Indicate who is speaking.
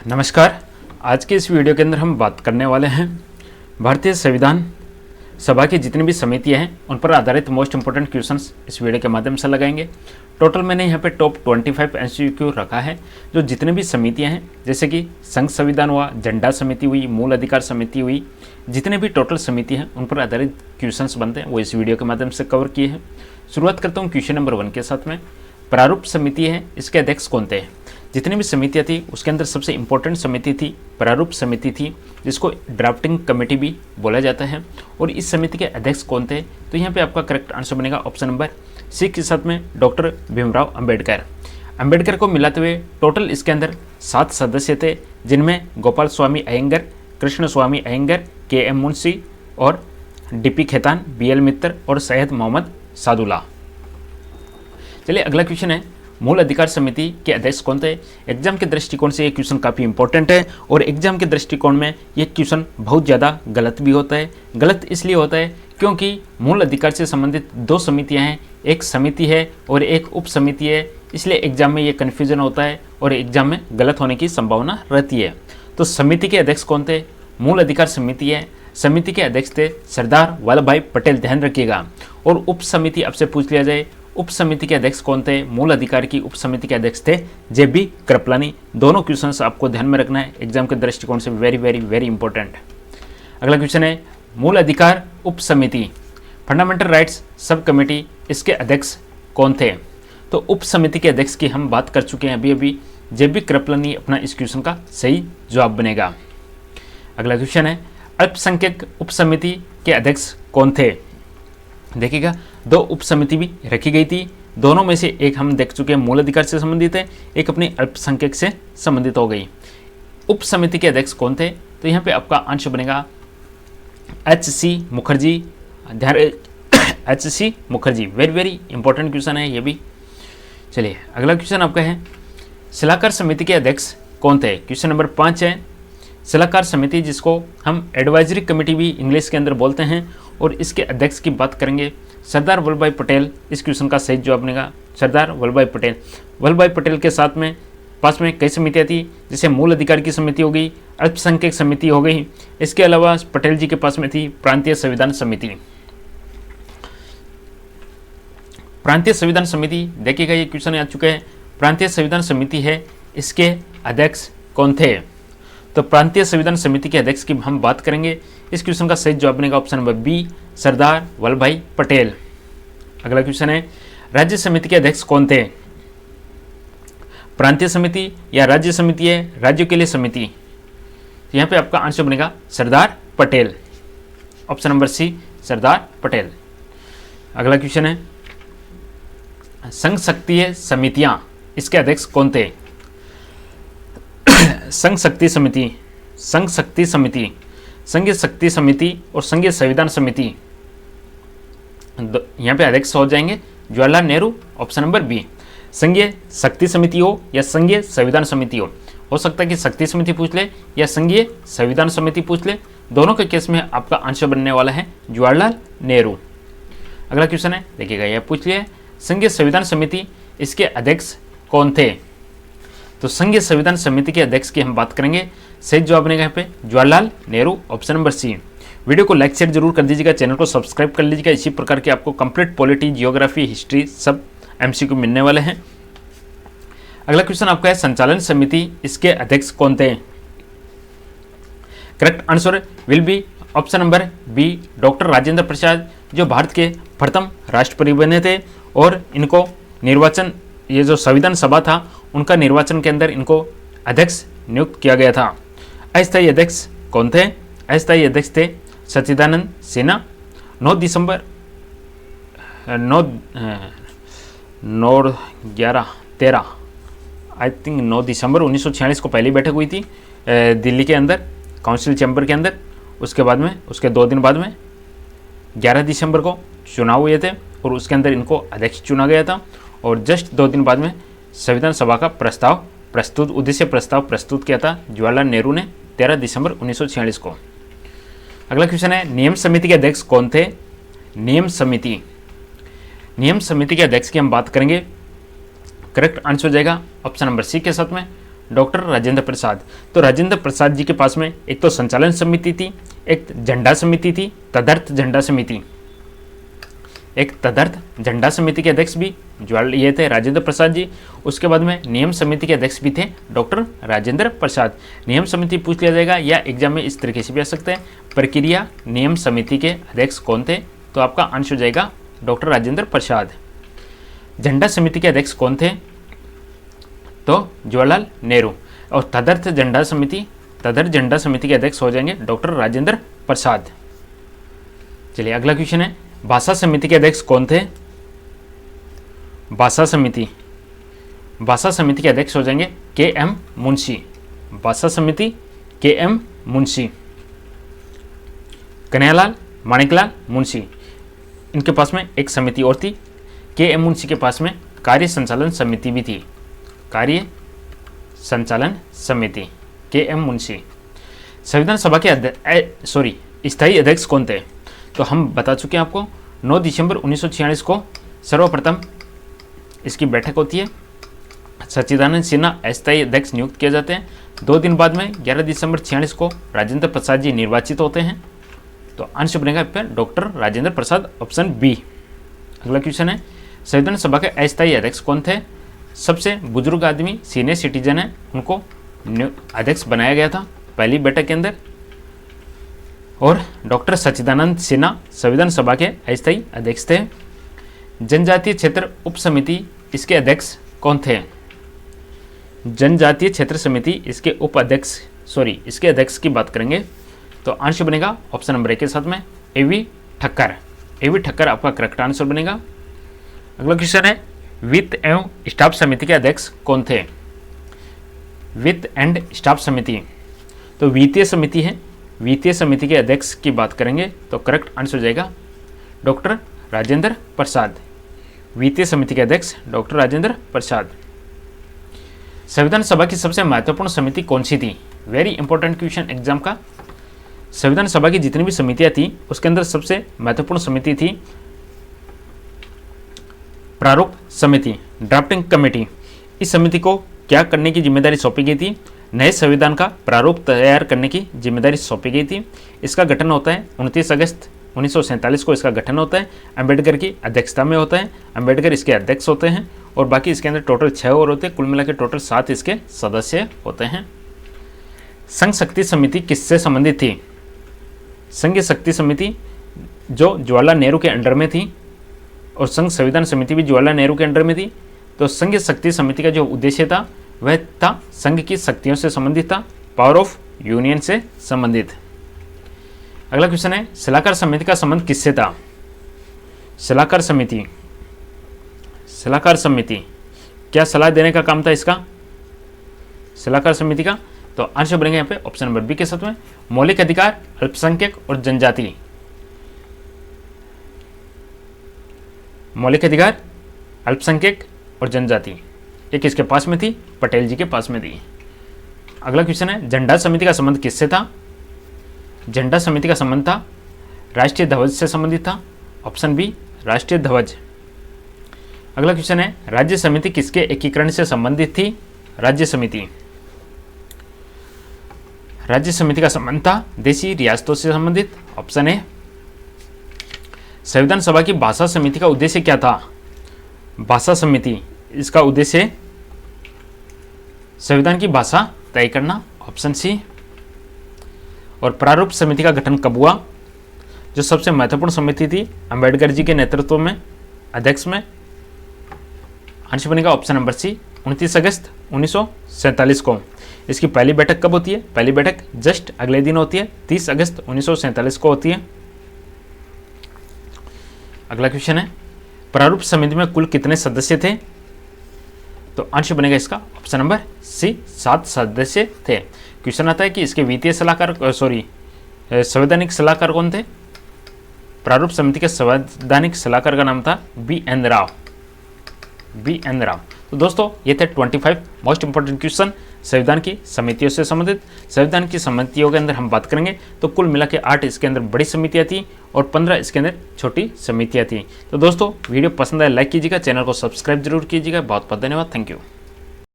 Speaker 1: नमस्कार। आज के इस वीडियो के अंदर हम बात करने वाले हैं भारतीय संविधान सभा की जितनी भी समितियां हैं उन पर आधारित मोस्ट इंपोर्टेंट क्वेश्चंस इस वीडियो के माध्यम से लगाएंगे। टोटल मैंने यहाँ पे टॉप 25 एमसीक्यू रखा है जो जितने भी समितियां हैं, जैसे कि संघ संविधान हुआ, झंडा समिति हुई, मूल अधिकार समिति हुई, जितने भी टोटल समिति हैं उन पर आधारित क्वेश्चंस बनते हैं वो इस वीडियो के माध्यम से कवर किए हैं। शुरुआत करता हूँ क्वेश्चन नंबर 1 के साथ में। प्रारूप समिति है, इसके अध्यक्ष कौन थे? जितनी भी समितियाँ थी उसके अंदर सबसे इंपॉर्टेंट समिति थी प्रारूप समिति थी, जिसको ड्राफ्टिंग कमेटी भी बोला जाता है। और इस समिति के अध्यक्ष कौन थे? तो यहाँ पे आपका करेक्ट आंसर बनेगा ऑप्शन नंबर सी के साथ में डॉक्टर भीमराव अंबेडकर। अंबेडकर को मिलाते हुए टोटल इसके अंदर 7 सदस्य थे, जिनमें गोपाल स्वामी अयंगर, कृष्ण स्वामी अयंगर, के.एम. मुंशी और डी.पी. खेतान, बी.एल. मित्तर और सैयद मोहम्मद सादुल्ला। चलिए अगला क्वेश्चन है, मूल अधिकार समिति के अध्यक्ष कौन थे? एग्जाम के दृष्टिकोण से ये क्वेश्चन काफ़ी इंपॉर्टेंट है और एग्जाम के दृष्टिकोण में ये क्वेश्चन बहुत ज़्यादा गलत भी होता है। गलत इसलिए होता है क्योंकि मूल अधिकार से संबंधित 2 समितियां हैं, एक समिति है और एक उप समिति है, इसलिए एग्जाम में ये कन्फ्यूजन होता है और एग्जाम में गलत होने की संभावना रहती है। तो समिति के अध्यक्ष कौन थे? मूल अधिकार समिति है, समिति के अध्यक्ष थे सरदार वल्लभ भाई पटेल, ध्यान रखिएगा। और उप समिति आपसे पूछ लिया जाए, उप समिति के अध्यक्ष कौन थे? मूल अधिकार की उप समिति के अध्यक्ष थे जे.बी. कृपलानी। दोनों क्वेश्चंस आपको ध्यान में रखना है, एग्जाम के दृष्टिकोण से वेरी वेरी वेरी इंपॉर्टेंट। अगला क्वेश्चन है, मूल अधिकार उप समिति फंडामेंटल राइट्स सब कमेटी, इसके अध्यक्ष कौन थे? तो उप समिति के अध्यक्ष की हम बात कर चुके हैं अभी जे.बी. कृपलानी अपना इस क्वेश्चन का सही जवाब बनेगा। अगला क्वेश्चन है, अल्पसंख्यक उप समिति के अध्यक्ष कौन थे? देखिएगा 2 उप समिति भी रखी गई थी, दोनों में से एक हम देख चुके हैं मूल अधिकार से संबंधित है, एक अपनी अल्पसंख्यक से संबंधित हो गई। उप समिति के अध्यक्ष कौन थे? तो यहाँ पे आपका आंसर बनेगा H.C. Mukherjee. H.C. Mukherjee, very very important question है ये भी। चलिए अगला क्वेश्चन आपका है, सलाहकार समिति के अध्यक्ष कौन थे? क्वेश्चन नंबर 5 है। सलाहकार समिति, जिसको हम एडवाइजरी कमेटी भी इंग्लिश के अंदर बोलते हैं, और इसके अध्यक्ष की बात करेंगे सरदार वल्लभ भाई पटेल। इस क्वेश्चन का सही जवाब बनेगा सरदार वल्लभ भाई पटेल। वल्लभ भाई पटेल के साथ में पास में कई समितियाँ थी, जैसे मूल अधिकार की समिति हो गई, अल्पसंख्यक समिति हो गई, इसके अलावा पटेल जी के पास में थी प्रांतीय संविधान समिति। प्रांतीय संविधान समिति, देखिएगा ये क्वेश्चन आ चुका है, प्रांतीय संविधान समिति है, इसके अध्यक्ष कौन थे? तो प्रांतीय संविधान समिति के अध्यक्ष की हम बात करेंगे, इस क्वेश्चन का सही जवाब बनेगा option number B, Sardar Vallabh भाई पटेल। अगला क्वेश्चन है, राज्य समिति के अध्यक्ष कौन थे? प्रांतीय समिति या राज्य समिति है, राज्यों के लिए समिति, यहाँ पे आपका आंसर बनेगा सरदार पटेल, ऑप्शन नंबर सी, सरदार पटेल। अगला क्वेश्चन है, संघ शक्ति समितियां, इसके अध्यक्ष कौन थे? संघ शक्ति समिति, संघ शक्ति समिति, संघीय शक्ति समिति और संघीय संविधान समिति, यहाँ पे अध्यक्ष हो जाएंगे Jawaharlal Nehru, option number B. संघीय शक्ति समिति हो या संघीय संविधान समिति हो सकता है कि शक्ति समिति पूछ ले या संघीय संविधान समिति पूछ ले, दोनों के केस में आपका आंसर बनने वाला है जवाहरलाल नेहरू। अगला क्वेश्चन है, देखिएगा यह पूछ लिया, संघीय संविधान समिति, इसके अध्यक्ष कौन थे? तो संघीय संविधान समिति के अध्यक्ष की हम बात करेंगे, सही जवाब बनेगा यहाँ पे Jawaharlal Nehru, option number C. Video को लाइक शेयर जरूर कर दीजिएगा, चैनल को सब्सक्राइब कर लीजिएगा, इसी प्रकार के आपको कंप्लीट पॉलिटी, जियोग्राफी, हिस्ट्री सब एमसीक्यू मिलने वाले हैं। अगला क्वेश्चन आपका है, संचालन समिति, इसके अध्यक्ष कौन थे? Correct answer will be option number B, doctor Rajendra Prasad, जो भारत के प्रथम राष्ट्रपति बने थे और इनको निर्वाचन, ये जो संविधान सभा था उनका निर्वाचन के अंदर इनको अध्यक्ष नियुक्त किया गया था। अस्थायी अध्यक्ष कौन थे? अस्थायी अध्यक्ष थे सच्चिदानंद सिन्हा। 9 दिसंबर 1946 को पहली बैठक हुई थी दिल्ली के अंदर काउंसिल चैम्बर के अंदर। उसके बाद में, उसके 2 दिन बाद में 11 दिसंबर को चुनाव हुए थे और उसके अंदर इनको अध्यक्ष चुना गया था, और जस्ट 2 दिन बाद में संविधान सभा का उद्देश्य प्रस्ताव प्रस्तुत किया था जवाहरलाल नेहरू ने 13 दिसंबर 1946 को। अगला क्वेश्चन है, नियम समिति के अध्यक्ष कौन थे? नियम समिति के अध्यक्ष की हम बात करेंगे, करेक्ट आंसर हो जाएगा ऑप्शन नंबर सी के साथ में डॉक्टर राजेंद्र प्रसाद। तो राजेंद्र प्रसाद जी के पास में एक तो संचालन समिति थी, एक झंडा समिति थी, तदर्थ झंडा समिति, एक तदर्थ झंडा समिति के अध्यक्ष भी ये थे राजेंद्र प्रसाद जी। उसके बाद में नियम समिति के अध्यक्ष भी थे डॉक्टर राजेंद्र प्रसाद। नियम समिति पूछ लिया जाएगा या एग्जाम में इस तरीके से भी आ सकते हैं, प्रक्रिया नियम समिति के अध्यक्ष कौन थे, तो आपका आंसर हो जाएगा डॉक्टर राजेंद्र प्रसाद। झंडा समिति के अध्यक्ष कौन थे, तो जवाहरलाल नेहरू। और तदर्थ झंडा समिति के अध्यक्ष हो जाएंगे डॉक्टर राजेंद्र प्रसाद। चलिए अगला क्वेश्चन है, भाषा समिति के अध्यक्ष कौन थे? भाषा समिति के अध्यक्ष हो जाएंगे के.एम. मुंशी। भाषा समिति के.एम. मुंशी, कन्हैयालाल माणिकलाल मुंशी, इनके पास में एक समिति और थी। के.एम. मुंशी के पास में कार्य संचालन समिति भी थी, कार्य संचालन समिति, के.एम. मुंशी। संविधान सभा के स्थायी अध्यक्ष कौन थे? तो हम बता चुके हैं आपको, 9 दिसंबर 1946 को सर्वप्रथम इसकी बैठक होती है, सच्चिदानंद सिन्हा अस्थायी अध्यक्ष नियुक्त किए जाते हैं। 2 दिन बाद में 11 दिसंबर 1946 को राजेंद्र प्रसाद जी निर्वाचित होते हैं। तो आंसर बनेगा फिर डॉक्टर राजेंद्र प्रसाद, ऑप्शन बी। अगला क्वेश्चन है, संविधान सभा के अस्थायी अध्यक्ष कौन थे? सबसे बुजुर्ग आदमी, सीनियर सिटीजन है, उनको अध्यक्ष बनाया गया था पहली बैठक के अंदर। और डॉक्टर सच्चिदानंद सिन्हा संविधान सभा के अस्थायी अध्यक्ष थे। जनजातीय क्षेत्र उप समिति, इसके अध्यक्ष कौन थे? जनजातीय क्षेत्र समिति, इसके इसके अध्यक्ष की बात करेंगे तो आंसर बनेगा ऑप्शन नंबर 1 के साथ में ए.वी. ठक्कर। ए.वी. ठक्कर आपका करेक्ट आंसर बनेगा। अगला क्वेश्चन है, वित्त एवं स्टाफ समिति के अध्यक्ष कौन थे? वित्त एंड स्टाफ समिति, तो वित्तीय समिति है, वित्तीय समिति के अध्यक्ष की बात करेंगे तो करेक्ट आंसर हो जाएगा डॉक्टर राजेंद्र प्रसाद। वित्तीय समिति के अध्यक्ष डॉक्टर राजेंद्र प्रसाद। संविधान सभा की सबसे महत्वपूर्ण समिति कौन सी थी? वेरी इंपॉर्टेंट क्वेश्चन एग्जाम का। संविधान सभा की जितनी भी समितियां थी उसके अंदर सबसे महत्वपूर्ण समिति थी प्रारूप समिति, ड्राफ्टिंग कमेटी। इस समिति को क्या करने की जिम्मेदारी सौंपी गई थी? नए संविधान का प्रारूप तैयार करने की जिम्मेदारी सौंपी गई थी। इसका गठन होता है 29 अगस्त 1947 को इसका गठन होता है, अंबेडकर की अध्यक्षता में होता है, अंबेडकर इसके अध्यक्ष होते हैं और बाकी इसके अंदर टोटल 6 और होते हैं, कुल मिला के टोटल 7 इसके सदस्य होते हैं। संघ शक्ति समिति किससे संबंधित थी? संघ शक्ति समिति जो जवाहरलाल नेहरू के अंडर में थी और संघ संविधान समिति भी जवाहरलाल नेहरू के अंडर में थी। तो संघ शक्ति समिति का जो उद्देश्य था वह था संघ की शक्तियों से संबंधित था, पावर ऑफ यूनियन से संबंधित। अगला क्वेश्चन है, सलाहकार समिति का संबंध किससे था? सलाहकार समिति क्या सलाह देने का काम था इसका? सलाहकार समिति का, तो आंसर बनेंगे यहाँ पे ऑप्शन नंबर बी के साथ में मौलिक अधिकार, अल्पसंख्यक और जनजाति। मौलिक अधिकार, अल्पसंख्यक और जनजाति, एक इसके पास में थी, पटेल जी के पास में थी। अगला क्वेश्चन है, झंडा समिति का संबंध किससे था? झंडा समिति का संबंध था राष्ट्रीय ध्वज से संबंधित था, ऑप्शन बी राष्ट्रीय ध्वज। अगला क्वेश्चन है, राज्य समिति किसके एकीकरण से संबंधित थी? राज्य समिति का संबंध था देशी रियासतों से संबंधित, ऑप्शन ए। संविधान सभा की भाषा समिति का उद्देश्य क्या था? भाषा समिति, इसका उद्देश्य संविधान की भाषा तय करना, ऑप्शन सी। और प्रारूप समिति का गठन कब हुआ? जो सबसे महत्वपूर्ण समिति थी अंबेडकर जी के नेतृत्व में, अध्यक्ष में, आंसर बनेगा ऑप्शन नंबर सी 29 अगस्त 1947 को। इसकी पहली बैठक कब होती है? पहली बैठक जस्ट अगले दिन होती है, 30 अगस्त 1947 को होती है। अगला क्वेश्चन है, प्रारूप समिति में कुल कितने सदस्य थे? तो आंसर बनेगा इसका ऑप्शन नंबर सी 7 सदस्य थे। क्वेश्चन आता है कि इसके वित्तीय सलाहकार संवैधानिक सलाहकार कौन थे? प्रारूप समिति के संवैधानिक सलाहकार का नाम था बी.एन. राव। तो दोस्तों ये थे 25 मोस्ट इंपोर्टेंट क्वेश्चन संविधान की समितियों से संबंधित। संविधान की समितियों के अंदर हम बात करेंगे तो कुल मिला के 8 इसके अंदर बड़ी समितियां थी और 15 इसके अंदर छोटी समितियां थी। तो दोस्तों वीडियो पसंद आए लाइक कीजिएगा, चैनल को सब्सक्राइब जरूर कीजिएगा। बहुत बहुत धन्यवाद, थैंक यू।